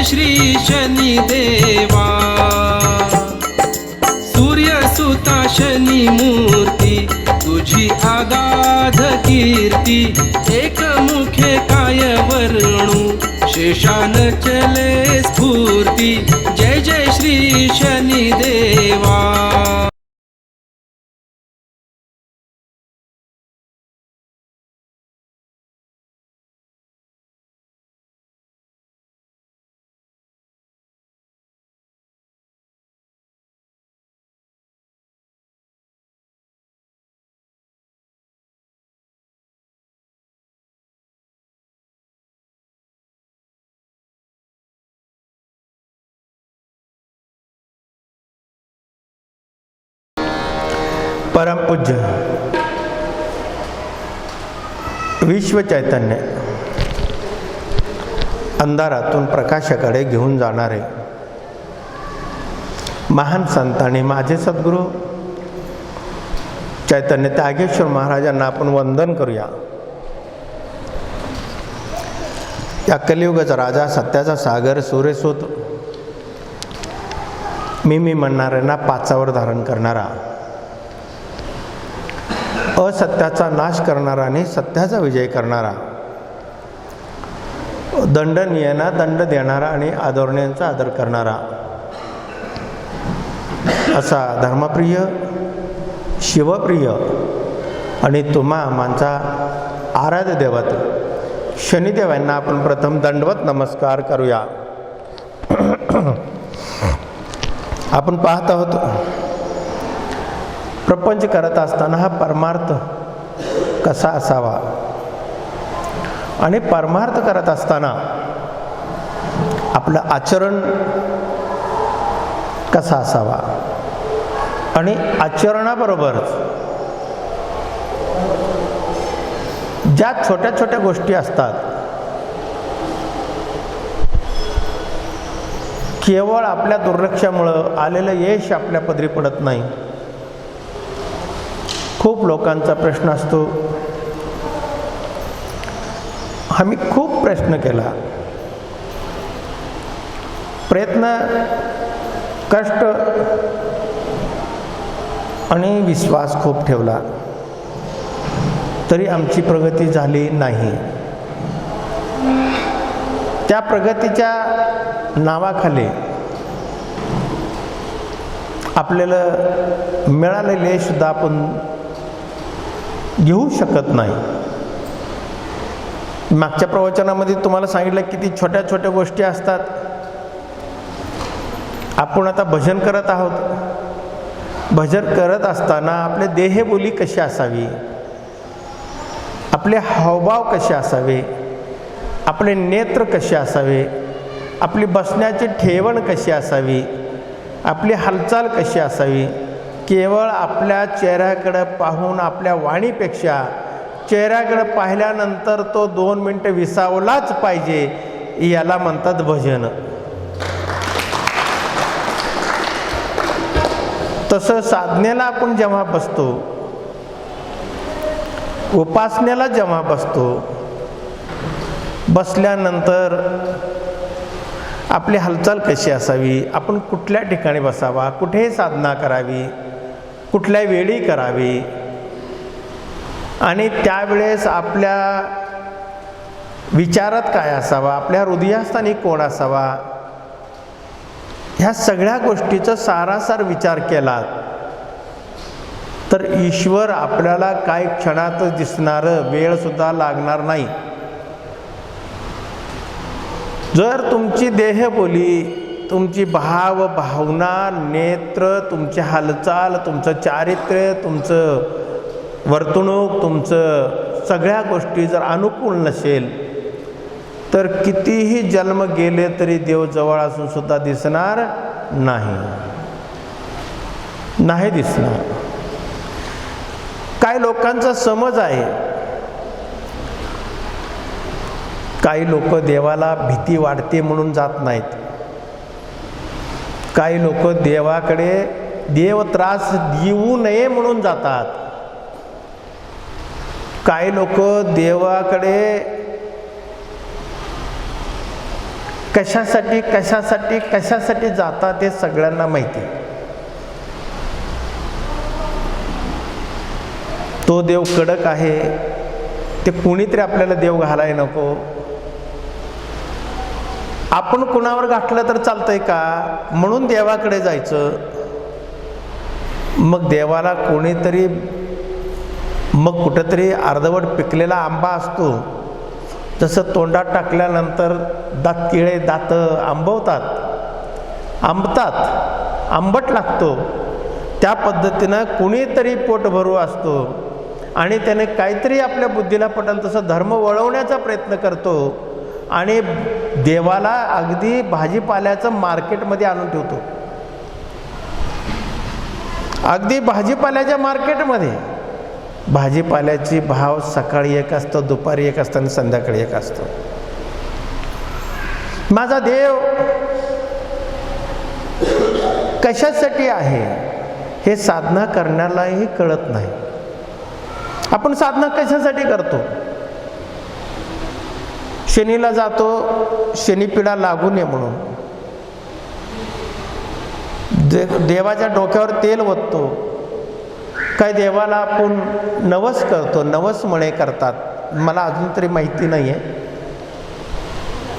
जय श्री शनी देवा। सूर्यसुता शनी मूर्ती तुझी आगाध कीर्ती, एकमुखे काय वर्णू शेषान चले स्फूर्ती। जय जय श्री शनी देवा। परमपूज्य विश्व चैतन्य अंधारातून प्रकाशाकडे घेऊन जाणारे महान संत आणि माझे सद्गुरू चैतन्य त्यागेश्वर महाराजांना आपण वंदन करूया। या कलियुगाचा राजा, सत्याचा सागर, सूर्यसूत, मी म्हणणाऱ्यांना पाचावर धारण करणारा, असत्याचा नाश करणारा आणि सत्याचा विजय करणारा, दंडनीयांना दंड देणारा आणि आदरणीयांचा आदर करणारा, असा धर्मप्रिय, शिवप्रिय आणि तुम्हा आमचा आराध्य दैवत शनिदेवांना आपण प्रथम दंडवत नमस्कार करूया। आपण पाहत आहोत प्रपंच करत असताना हा परमार्थ कसा असावा आणि परमार्थ करत असताना आपलं आचरण कसा असावा आणि आचरणाबरोबरच ज्या छोट्या छोट्या गोष्टी असतात, केवळ आपल्या दुर्लक्षामुळं आलेलं यश आपल्या पदरी पडत नाही। खूप लोकांचा प्रश्न असतो, आम्ही खूप प्रयत्न केला, प्रयत्न, कष्ट आणि विश्वास खूप ठेवला, तरी आमची प्रगती झाली नाही। त्या प्रगतीच्या नावाखाली आपल्याला मिळालेले सुद्धा आपण घेऊ शकत नाही। मागच्या प्रवचनामध्ये तुम्हाला सांगितलं किती छोट्या छोट्या गोष्टी असतात। आपण आता भजन करत आहोत, भजन करत असताना आपले देहबोली कशी असावी, आपले हावभाव कसे असावे, आपले नेत्र कसे असावे, आपली बसण्याची ठेवण कशी असावी, आपली हालचाल कशी असावी, केवळ आपल्या चेहऱ्याकडे पाहून आपल्या वाणीपेक्षा चेहऱ्याकडे पाहिल्यानंतर तो 2 मिनिटं विसावलाच पाहिजे, याला म्हणतात भजन। तसं साधनेला आपण जेव्हा बसतो, उपासनेला जेव्हा बसतो, बसल्यानंतर आपली हालचाल कशी असावी, आपण कुठल्या ठिकाणी बसावा, कुठे साधना करावी, कुठल्या वेळी करावी आणि त्यावेळेस आपल्या विचारात काय असावा, आपल्या हृदयस्थानी कोण असावा, ह्या सगळ्या गोष्टीचा सारासार विचार केला तर ईश्वर आपल्याला काही क्षणातच दिसणारं, वेळ सुद्धा लागणार नाही। जर तुमची देहबोली, तुमची भाव भावना, नेत्र, तुमची हालचाल, तुमचं चारित्र्य, तुमचं वर्तणूक, तुमचं सगळ्या गोष्टी जर अनुकूल नसेल तर कितीही जन्म गेले तरी देव जवळ असून सुद्धा दिसणार नाही, नाही दिसणार। काही लोकांचा समज आहे, काही लोक देवाला भीती वाटते म्हणून जात नाहीत, काही लोक देवाकडे देव त्रास देऊ नये म्हणून जातात, काही लोक देवाकडे कशासाठी कशासाठी कशासाठी जातात हे सगळ्यांना माहिती आहे. तो देव कडक आहे, ते कुणीतरी आपल्याला देव घालायला नको. आपण कुणावर गाठलं तर चालतंय का, म्हणून देवाकडे जायचं. मग देवाला कोणीतरी, मग कुठंतरी अर्धवट पिकलेला आंबा असतो, जसं तोंडात टाकल्यानंतर दात किळे दात आंबतात, आंबट लागतो, त्या पद्धतीनं कुणीतरी पोट भरू असतो आणि त्याने काहीतरी आपल्या बुद्धीला पटेल तसं धर्म वळवण्याचा प्रयत्न करतो आणि देवाला अगदी भाजीपाल्याचं मार्केटमध्ये आणून ठेवतो. अगदी भाजीपाल्याच्या मार्केटमध्ये भाजीपाल्याची भाव सकाळी एक असतो, दुपारी एक असतं आणि संध्याकाळी एक असतो. माझा देव कशासाठी आहे हे साधना करण्यालाही कळत नाही. आपण साधना कशासाठी करतो? शनीला जातो, शनीपीडा लागू नये म्हणून. देवाच्या डोक्यावर तेल ओततो. काय देवाला आपण नवस करतो, नवस म्हणे करतात, मला अजून तरी माहिती नाही आहे.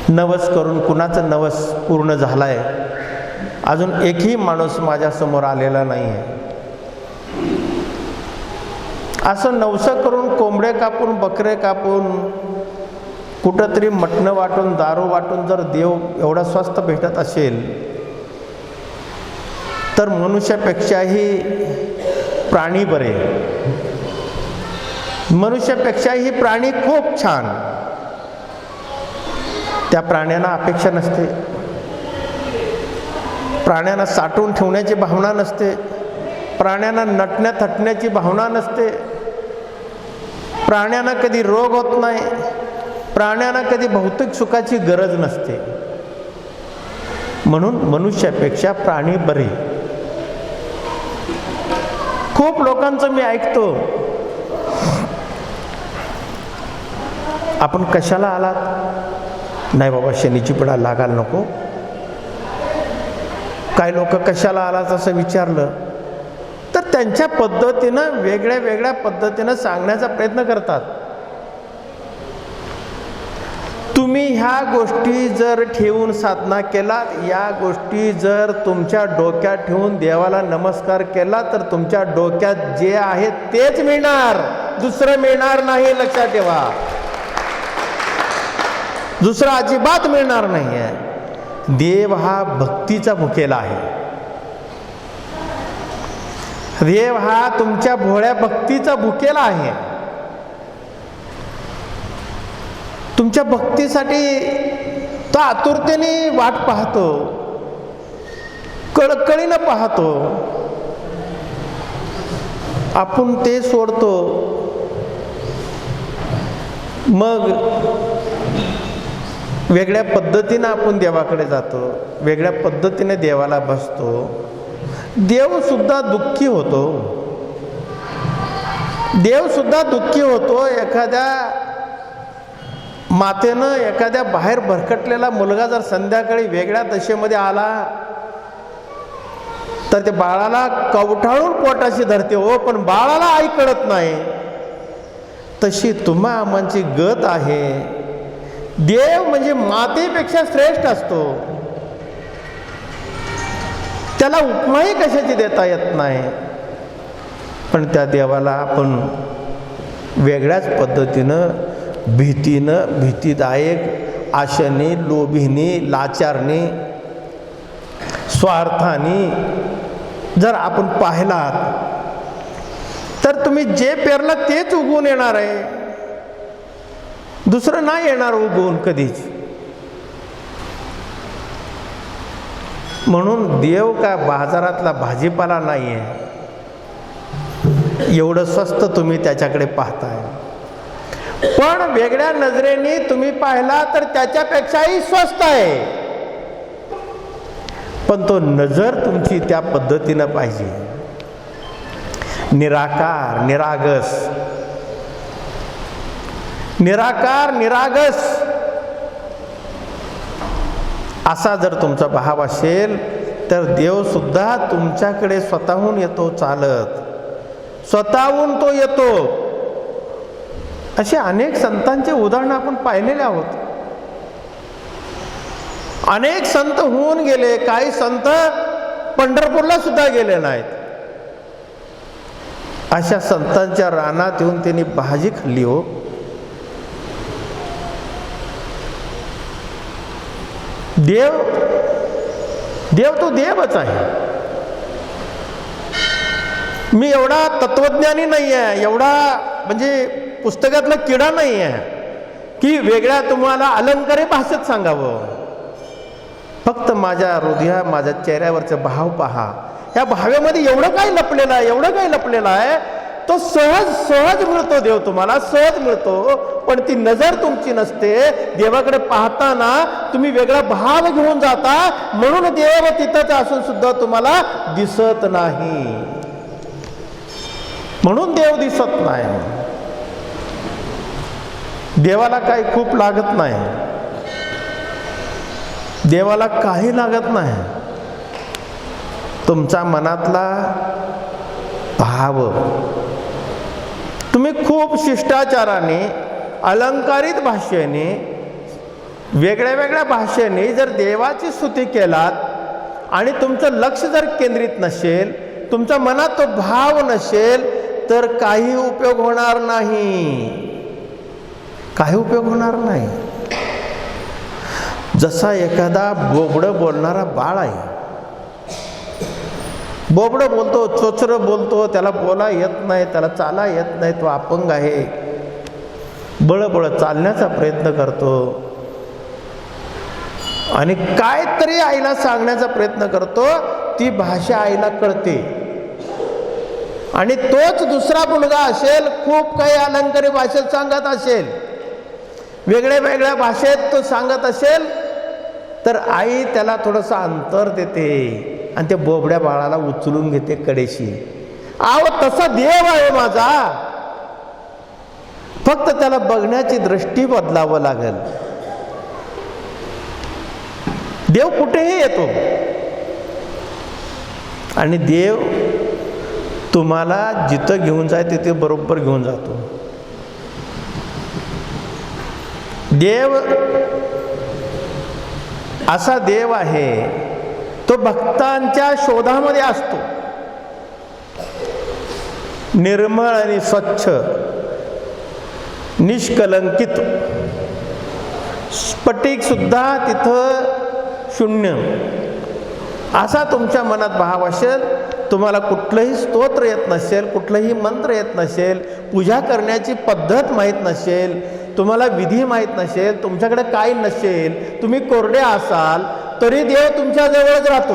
नवस करून कुणाचं नवस पूर्ण झालाय अजून एकही माणूस माझ्यासमोर आलेला नाही आहे. असं नवसं करून कोंबडे कापून, बकरे कापून, कुठंतरी मटणं वाटून, दारू वाटून जर देव एवढा स्वस्त भेटत असेल तर मनुष्यापेक्षाही प्राणी बरे, मनुष्यापेक्षाही प्राणी खूप छान. त्या प्राण्यांना अपेक्षा नसते, प्राण्यांना साठवून ठेवण्याची भावना नसते, प्राण्यांना नटण्या थटण्याची भावना नसते, प्राण्यांना कधी रोग होत नाही, प्राण्यांना कधी भौतिक सुखाची गरज नसते. म्हणून मनुष्यापेक्षा प्राणी बरे. खूप लोकांचं मी ऐकतो, आपण कशाला आलात? नाही बाबा, शनीची पीडा लागायला नको. काही लोक कशाला आलात असं विचारलं तर त्यांच्या पद्धतीनं वेगळ्या वेगळ्या पद्धतीनं सांगण्याचा प्रयत्न करतात. तुम्ही ह्या गोष्टी जर ठेवून साधना केलात, या गोष्टी जर तुमच्या डोक्यात ठेवून देवाला नमस्कार केला तर तुमच्या डोक्यात जे आहे तेच मिळणार, दुसरं मिळणार नाही. लक्षात ठेवा, दुसरं अजिबात मिळणार नाही आहे. देव हा भक्तीचा भुकेला आहे. देव हा तुमच्या भोळ्या भक्तीचा भुकेला आहे. तुमच्या भक्तीसाठी तो आतुरतेने वाट पाहतो, कळकळीनं पाहतो. आपण ते सोडतो, मग वेगळ्या पद्धतीनं आपण देवाकडे जातो, वेगळ्या पद्धतीने देवाला बसतो. देव सुद्धा दुःखी होतो, देव सुद्धा दुःखी होतो. एखाद्या मातेनं एखाद्या बाहेर भरकटलेला मुलगा जर संध्याकाळी वेगळ्या दशेमध्ये आला तर ते बाळाला कवठाळून पोटाशी धरते हो, पण बाळाला आई कळत नाही. तशी तुम्हा आम्हाची गत आहे. देव म्हणजे मातेपेक्षा श्रेष्ठ असतो, त्याला उपमाही कशाची देता येत नाही. पण त्या देवाला आपण वेगळ्याच पद्धतीनं, भीतीनं, भीतीदायक, आशेने, लोभीने, लाचारने, स्वार्थाने जर आपण पाहिलात तर तुम्ही जे पेरलं तेच उगवून येणार आहे, दुसरं नाही येणार उगवून कधीच. म्हणून देव का बाजारातला भाजीपाला नाही आहे, एवढं स्वस्त तुम्ही त्याच्याकडे पाहताय. पण वेगळ्या नजरेने तुम्ही पाहिला तर त्याच्यापेक्षाही स्वस्त आहे. पण तो नजर तुमची त्या पद्धतीनं पाहिजे, निराकार, निरागस, निराकार, निरागस. असा जर तुमचा भाव असेल तर देवसुद्धा तुमच्याकडे स्वतःहून येतो, चालत स्वतःहून तो येतो. असे अनेक संतांचे उदाहरणं आपण पाहिलेले आहोत. अनेक संत होऊन गेले, काही संत पंढरपूरला सुद्धा गेले नाहीत. अशा संतांच्या रानात येऊन त्यांनी भाजी खाल्ली. हो, देव तो देवच आहे. मी एवढा तत्वज्ञानी नाही आहे, एवढा म्हणजे पुस्तकातला किडा नाही आहे की वेगळ्या तुम्हाला अलंकारी भाषेत सांगावं. फक्त माझ्या हृदया, माझ्या चेहऱ्यावरचा भाव पहा. या भावामध्ये एवढं काय लपलेलं आहे, एवढं काय लपलेलं आहे. तो सहज मिळतो. देव तुम्हाला सहज मिळतो, पण ती नजर तुमची नसते. देवाकडे पाहताना तुम्ही वेगळा भाव घेऊन जाता, म्हणून देव तिथंच असून सुद्धा तुम्हाला दिसत नाही. म्हणून देव दिसत नाही. देवाला काही खूप लागत नाही, देवाला काही लागत नाही. तुमचा मनातला भाव. तुम्ही खूप शिष्टाचाराने, अलंकारित भाषेने, वेगळ्या वेगळ्या भाषेने जर देवाची स्तुती केलात आणि तुमचं लक्ष जर केंद्रित नसेल, तुमच्या मनात तो भाव नसेल, तर काही उपयोग होणार नाही. काही उपयोग होणार नाही. जसा एखादा बोबडं बोलणारा बाळ आहे. बोबडं बोलतो, चोचरं बोलतो, त्याला बोला येत नाही, त्याला चाला येत नाही, तो अपंग आहे. बळबळ चालण्याचा प्रयत्न करतो आणि काहीतरी आईला सांगण्याचा प्रयत्न करतो. ती भाषा आईला कळते. आणि तोच दुसरा मुलगा असेल, खूप काही अलंकारी भाषेत सांगत असेल, वेगळ्या वेगळ्या भाषेत तो सांगत असेल, तर आई त्याला थोडंसं अंतर देते आणि त्या बोबड्या बाळाला उचलून घेते कडेशी. आव तसा देव आहे माझा, फक्त त्याला बघण्याची दृष्टी बदलावं लागेल. देव कुठेही येतो आणि देव तुम्हाला जिथं घेऊन जाय तिथे बरोबर घेऊन जातो. देव असा देव आहे, तो भक्तांच्या शोधामध्ये असतो. निर्मळ आणि स्वच्छ, निष्कलंकित, स्फटिक सुद्धा तिथं शून्य, असा तुमच्या मनात भाव असेल. तुम्हाला कुठलंही स्तोत्र येत नसेल, कुठलंही मंत्र येत नसेल, पूजा करण्याची पद्धत माहीत नसेल, तुम्हाला विधी माहीत नसेल, तुमच्याकडे काही नसेल, तुम्ही कोरडे असाल, तरी देव तुमच्या जवळच राहतो.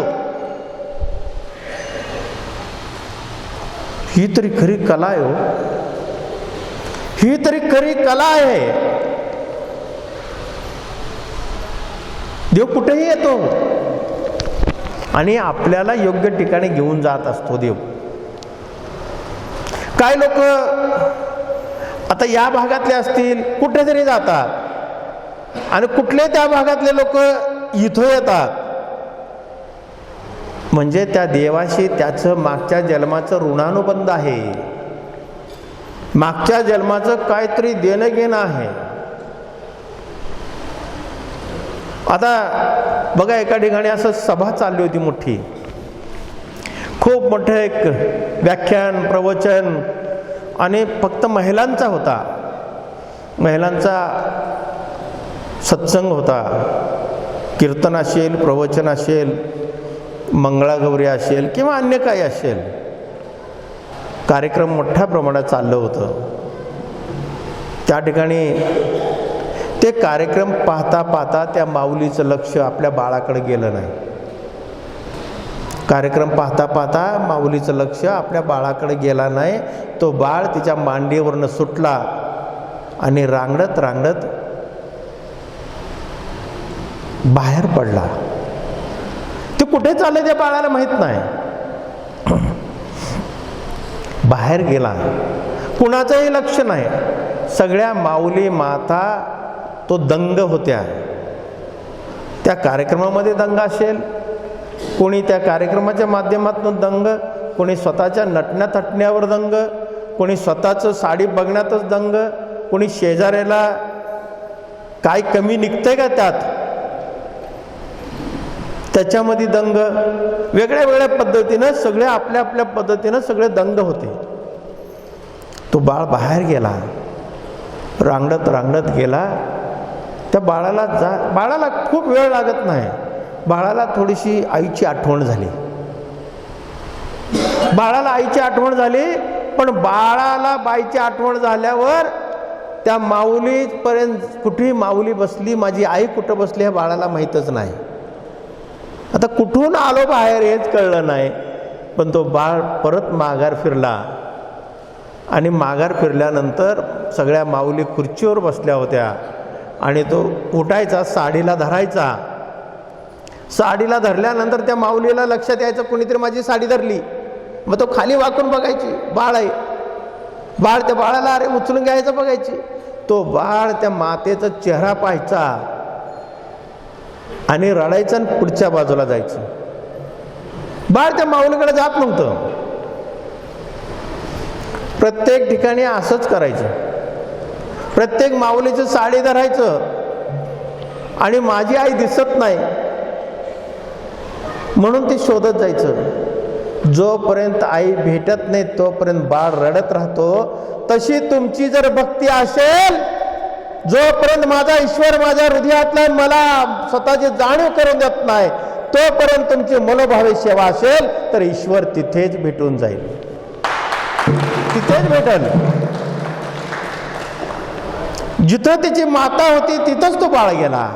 ही तरी खरी कला आहे. हो, ही तरी खरी कला आहे. देव कुठेही येतो आणि आपल्याला योग्य ठिकाणी घेऊन जात असतो देव. काही लोक आता या भागातले असतील, कुठेतरी जातात आणि कुठले त्या भागातले लोक इथं येतात. म्हणजे त्या देवाशी त्याचं मागच्या जन्माचं ऋणानुबंध आहे, मागच्या जन्माचं काहीतरी देणं घेणं आहे. आता बघा, एका ठिकाणी असं सभा चालली होती मोठी, खूप मोठं एक व्याख्यान, प्रवचन, आणि फक्त महिलांचा होता. महिलांचा सत्संग होता. कीर्तन असेल, प्रवचन असेल, मंगळागौरी असेल किंवा अन्य काही असेल, कार्यक्रम मोठ्या प्रमाणात चाललं होतं. त्या ठिकाणी ते कार्यक्रम पाहता पाहता त्या माऊलीचं लक्ष आपल्या बाळाकडे गेलं नाही. कार्यक्रम पाहता पाहता माऊलीचं लक्ष आपल्या बाळाकडे गेला नाही. तो बाळ तिच्या मांडीवरनं सुटला आणि रांगडत रांगडत बाहेर पडला. ते कुठे चालले त्या बाळाला माहित नाही. बाहेर गेला, कुणाचंही लक्ष नाही. सगळ्या माऊली माता तो दंग होत्या. त्या कार्यक्रमामध्ये दंग असेल, कोणी त्या कार्यक्रमाच्या माध्यमातून दंग, कोणी स्वतःच्या नटण्या थटण्यावर दंग, कोणी स्वतःचं साडी बघण्यातच दंग, कोणी शेजाऱ्याला काय कमी निघतंय का त्याच्यामध्ये दंग. वेगळ्या वेगळ्या पद्धतीनं सगळे आपल्या आपल्या पद्धतीनं सगळे दंग होते. तो बाळ बाहेर गेला, रांगडत रांगडत गेला. त्या बाळाला खूप वेळ लागत नाही. बाळाला थोडीशी आईची आठवण झाली. बाळाला आईची आठवण झाली, पण बाळाला बाईची आठवण झाल्यावर त्या माऊलीपर्यंत कुठेही माऊली बसली, माझी आई कुठं बसली हे बाळाला माहीतच नाही. आता कुठून आलो बाहेर हेच कळलं नाही. पण तो बाळ परत माघार फिरला आणि माघार फिरल्यानंतर सगळ्या माऊली खुर्चीवर बसल्या होत्या आणि तो उठायचा, साडीला धरायचा. साडीला धरल्यानंतर त्या माऊलीला लक्षात यायचं कोणीतरी माझी साडी धरली. मग तो खाली वाकून बघायची, बाळ आहे. बाळ त्या बाळाला अरे उचलून घ्यायचं बघायची. तो बाळ त्या मातेचा चेहरा पाहायचा आणि रडायचं आणि पुढच्या बाजूला जायचं. बाळ त्या माऊलीकडे जात नव्हतं. प्रत्येक ठिकाणी असंच करायचं. प्रत्येक माऊलीचं साडी धरायचं आणि माझी आई दिसत नाही म्हणून ते शोधत जायचं. जोपर्यंत आई भेटत नाही तोपर्यंत बाळ रडत राहतो. तशी तुमची जर भक्ती असेल, जोपर्यंत माझा ईश्वर माझ्या हृदयातला मला स्वतःची जाणीव करून देत नाही तोपर्यंत तुमची मनोभावे सेवा असेल तर ईश्वर तिथेच भेटून जाईल, तिथेच भेटेल. जिथं तिची माता होती तिथंच तो बाळ गेला.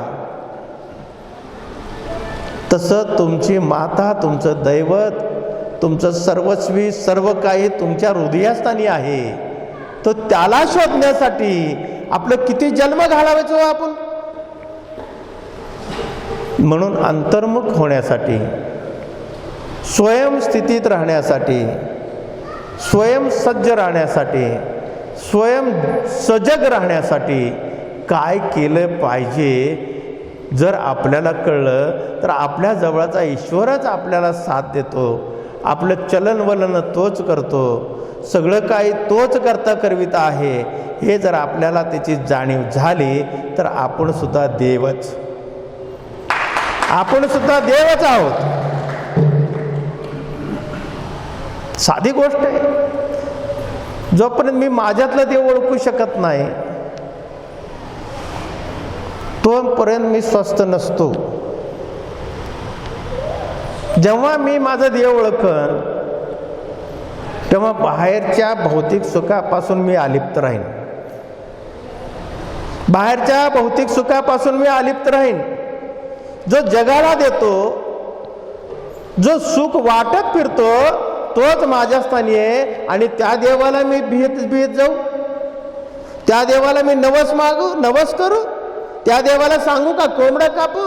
तसं तुमची माता, तुमचं दैवत, तुमचं सर्वस्वी सर्व काही तुमच्या हृदयस्थानी आहे. तो त्याला शोधण्यासाठी आपलं किती जन्म घालावायचो आपण. म्हणून अंतर्मुख होण्यासाठी, स्वयंस्थितीत राहण्यासाठी, स्वयंसज्ज राहण्यासाठी, स्वयं सजग राहण्यासाठी काय केलं पाहिजे जर आपल्याला कळलं तर आपल्या जवळचा ईश्वरच आपल्याला साथ देतो. आपलं चलनवलन तोच करतो, सगळं काही तोच करता करविता आहे. हे जर आपल्याला त्याची जाणीव झाली तर आपण सुद्धा देवच, आपण सुद्धा देवच आहोत. साधी गोष्ट आहे. जोपर्यंत मी माझ्यातला देव ओळखू शकत नाही तोपर्यंत मी स्वस्थ नसतो. जेव्हा मी माझा देव ओळखन तेव्हा बाहेरच्या भौतिक सुखापासून मी अलिप्त राहीन. बाहेरच्या भौतिक सुखापासून मी अलिप्त राहीन. जो जगाला देतो, जो सुख वाटत फिरतो तोच माझ्या स्थानी आहे. आणि त्या देवाला मी भीत जाऊ, त्या देवाला मी नवस मागू, नवस करू, त्या देवाला सांगू का कोंबडा कापू?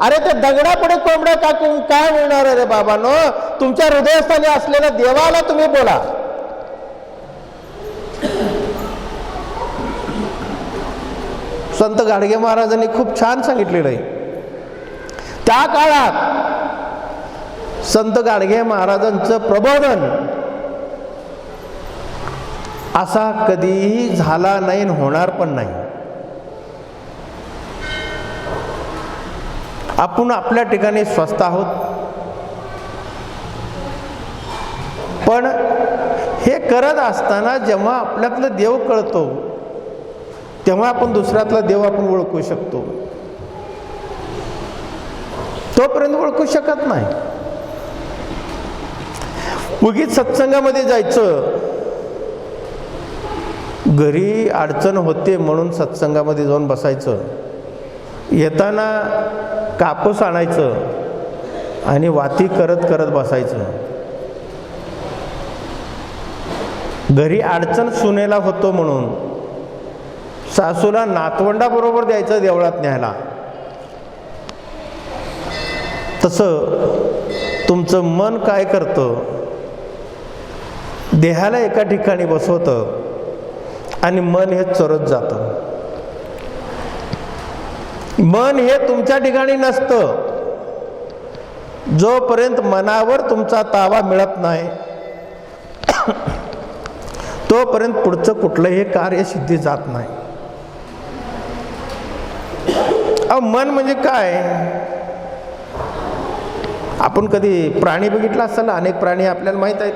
अरे ते दगडापुढे कोंबडा कापून काय मिळणार रे बाबांनो? तुमच्या हृदयस्थानी असलेल्या देवाला तुम्ही बोला. संत गाडगे महाराजांनी खूप छान सांगितलेलं आहे. त्या काळात संत गाडगे महाराजांचं प्रबोधन असा कधीही झाला नाही, होणार पण नाही. आपण आपल्या ठिकाणी स्वस्थ आहोत, पण हे करत असताना जेव्हा आपल्यातलं देव कळतो तेव्हा आपण दुसऱ्यातला देव आपण ओळखू शकतो. तोपर्यंत ओळखू शकत नाही. उगीच सत्संगामध्ये जायचं, घरी अडचण होते म्हणून सत्संगामध्ये जाऊन बसायचं, येताना कापूस आणायचं आणि वाती करत करत बसायचं. घरी अडचण सुनेला होतो म्हणून सासूला नातवंडाबरोबर द्यायचं देवळात न्यायला. तसं तुमचं मन काय करतं, देहाला एका ठिकाणी बसवतं आणि मन हे चरत जातं. मन हे तुमच्या ठिकाणी नसतं. जोपर्यंत मनावर तुमचा ताबा मिळत नाही तोपर्यंत पुढचं कुठलंही कार्य सिद्धी जात नाही. मन म्हणजे काय? आपण कधी प्राणी बघितला असेल ना, अनेक प्राणी आपल्याला माहित आहेत.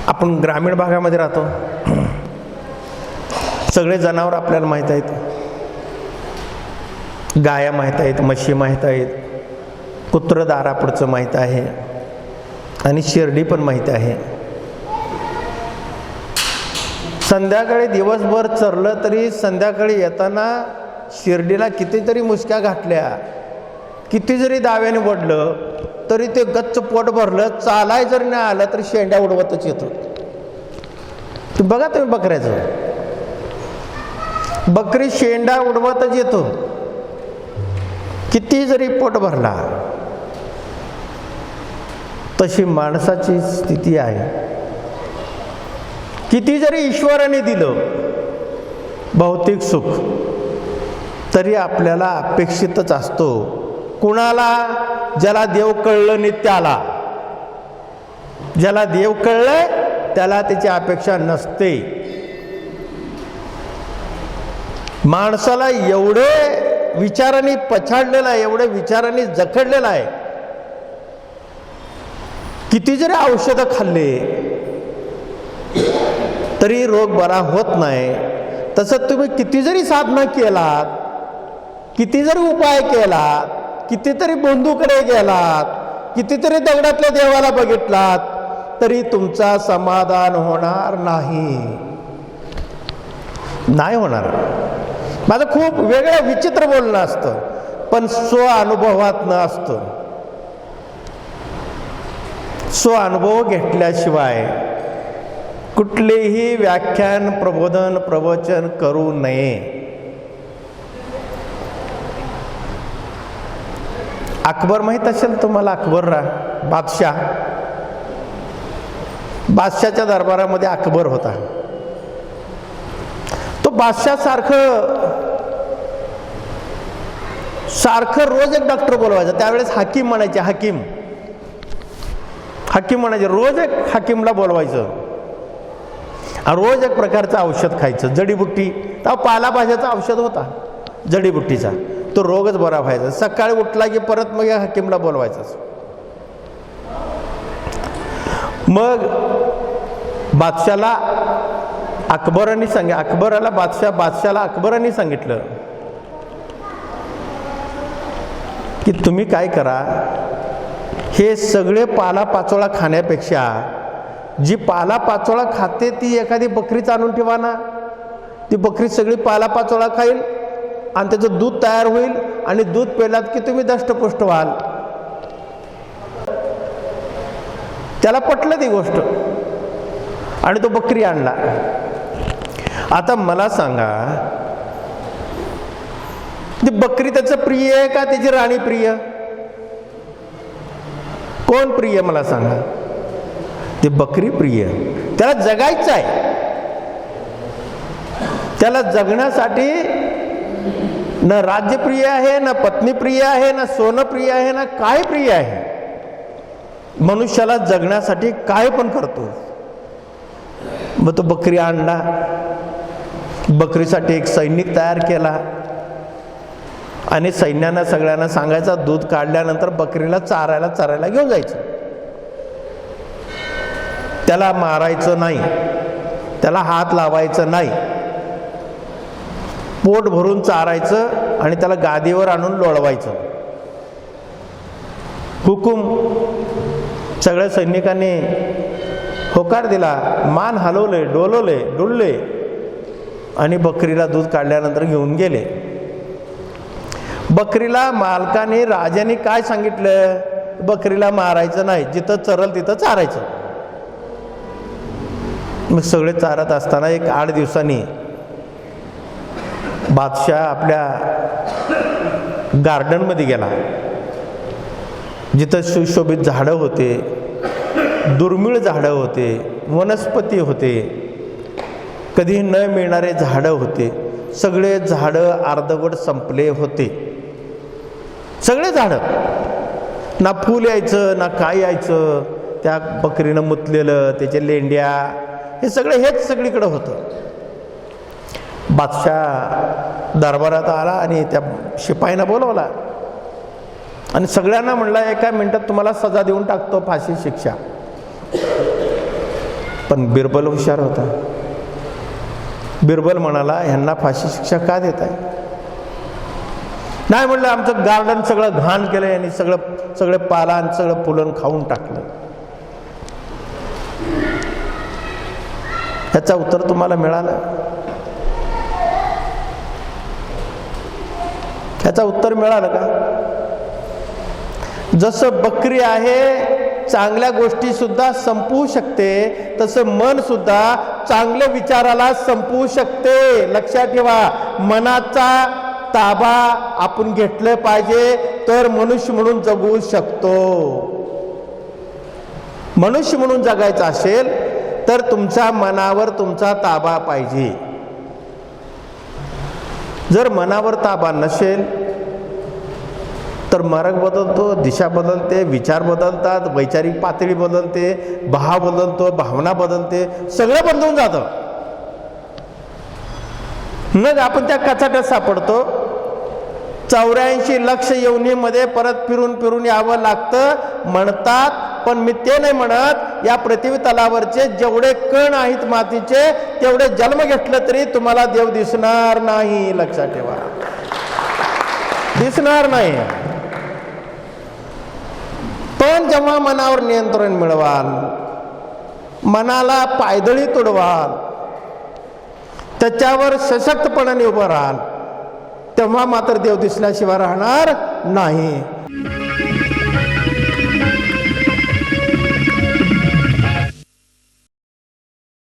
आपण ग्रामीण भागामध्ये राहतो, सगळे जनावर आपल्याला माहीत आहेत. गाया माहीत आहेत, म्हशी माहीत आहेत, कुत्रं दारापुढचं माहीत आहे आणि शिर्डी पण माहीत आहे. संध्याकाळी दिवसभर चरलं तरी संध्याकाळी येताना शिर्डीला कितीतरी मुसक्या घातल्या, किती जरी दाव्याने वडलं तरी ते गच्च पोट भरलं, चालाय जरी नाही आलं तरी शेंड्या उडवतच येतो. बघा तुम्ही बकऱ्याचं, बकरी शेंडा उडवतच येतो किती जरी पोट भरला. तशी माणसाची स्थिती आहे. किती जरी ईश्वराने दिलं भौतिक सुख तरी आपल्याला अपेक्षितच असतो. कुणाला? ज्याला देव कळलं नाही त्याला. ज्याला देव कळलंय त्याला त्याची अपेक्षा नसते. माणसाला एवढे विचारांनी पछाडलेला आहे, एवढे विचारांनी जखडलेला आहे. किती जरी औषधं खाल्ले तरी रोग बरा होत नाही. तसं तुम्ही किती जरी साधना केलात, किती जरी उपाय केलात, कितीतरी बंधूकडे गेलात, कितीतरी दगडातल्या देवाला बघितलात तरी तुमचा समाधान होणार नाही. नाही होणार. माझं खूप वेगळं विचित्र बोलणं असतं पण स्वअनुभवातनं असतं. स्वअनुभव घेतल्याशिवाय कुठलेही व्याख्यान, प्रबोधन, प्रवचन करू नये. अकबर माहीत असेल तुम्हाला? अकबर बादशाह, बादशाच्या दरबारामध्ये अकबर होता. तो बादशाह सारखं रोज एक डॉक्टर बोलवायचा. त्यावेळेस हाकीम म्हणायचे, हाकीम म्हणायचे. रोज एक हाकीमला बोलवायचं. रोज एक प्रकारचं औषध खायचं, जडीबुट्टी. तेव्हा पालाभाज्याचा औषध होता जडीबुट्टीचा, तो रोगच बरा व्हायचा. सकाळी उठला की परत मग या हाकीमला बोलवायचं. मग बादशाला अकबरांनी सांगितलं की तुम्ही काय करा, हे सगळे पालापाचोळा खाण्यापेक्षा जी पालापाचोळा खाते ती एखादी बकरीच आणून ठेवा ना. ती बकरी सगळी पालापाचोळा खाईल आणि त्याचं दूध तयार होईल आणि दूध पेलात की तुम्ही दष्टपुष्ट व्हाल. त्याला पटलं ती गोष्ट आणि तो बकरी आणला. आता मला सांगा, ती बकरी त्याचं प्रिय आहे का त्याची राणी प्रिय? कोण प्रिय मला सांगा? ती बकरी प्रिय. त्याला जगायचं आहे. त्याला जगण्यासाठी न राज्य प्रिय आहे, न पत्नी प्रिय आहे, न सोनं प्रिय आहे, ना काय प्रिय आहे. मनुष्याला जगण्यासाठी काय पण करतो. मग तो बकरी आणला, बकरीसाठी एक सैनिक तयार केला आणि सैन्यानं सगळ्यांना सांगायचा दूध काढल्यानंतर बकरीला चारायला घेऊन जायचं. त्याला मारायचं नाही, त्याला हात लावायचं नाही, पोट भरून चारायचं आणि त्याला गादीवर आणून लोळवायचं. हुकूम. सगळ्या सैनिकांनी होकार दिला, मान हलवले, डुलले आणि बकरीला दूध काढल्यानंतर घेऊन गेले. बकरीला मालकाने, राजाने काय सांगितलं? बकरीला मारायचं नाही, जिथं चरल तिथं चारायचं. मग सगळे चारत असताना एक 8 दिवसांनी बादशाह आपल्या गार्डनमध्ये गेला, जिथं सुशोभित झाडं होते, दुर्मिळ झाडं होते, वनस्पती होते. कधी न मिळणारे झाडं होते. सगळे झाडं अर्धवट संपले होते. सगळे झाडं, ना फूल यायचं ना काय यायचं. त्या बकरीनं मुतलेलं, त्याच्या लेंड्या, हे सगळं हेच सगळीकडं होतं. बादशाह दरबारात आला आणि त्या शिपाईनं बोलवला आणि सगळ्यांना म्हणला, एका मिनिटात तुम्हाला सजा देऊन टाकतो, फाशी शिक्षा. पण बिरबल हुशार होता. बिरबल म्हणाला, ह्यांना फाशी शिक्षा का देत आहे? नाही म्हणलं, आमचं गार्डन सगळं घाण केलं यांनी, सगळं पालान सगळं फुलं खाऊन टाकलं. ह्याचं उत्तर तुम्हाला मिळालं? ह्याचं उत्तर मिळालं का? जसं बकरी आहे चांगल्या गोष्टी सुद्धा संपवू शकते, तसं मन सुद्धा चांगल्या विचाराला संपवू शकते. लक्षात ठेवा, मनाचा ताबा आपण घेतलं पाहिजे तर मनुष्य म्हणून जगू शकतो. मनुष्य म्हणून जगायचं असेल तर तुमच्या मनावर तुमचा ताबा पाहिजे. जर मनावर ताबा नसेल तर मार्ग बदलतो, दिशा बदलते, विचार बदलतात, वैचारिक पातळी बदलते, भाव बदलतो, भावना बदलते, सगळं बदलून जातं. मग आपण त्या कचाट्यात सापडतो. 84 लक्ष योनीमध्ये परत फिरून यावं लागतं म्हणतात. पण मी ते नाही म्हणत, या पृथ्वी तलावरचे जेवढे कण आहेत मातीचे, तेवढे जन्म घेतलं तरी तुम्हाला देव दिसणार नाही. लक्षात ठेवा, दिसणार नाही. पण जेव्हा मनावर नियंत्रण मिळवाल, मनाला पायदळी तुडवाल, त्याच्यावर सशक्तपणाने उभं राहाल, तेव्हा मात्र देव दिसल्याशिवाय राहणार नाही.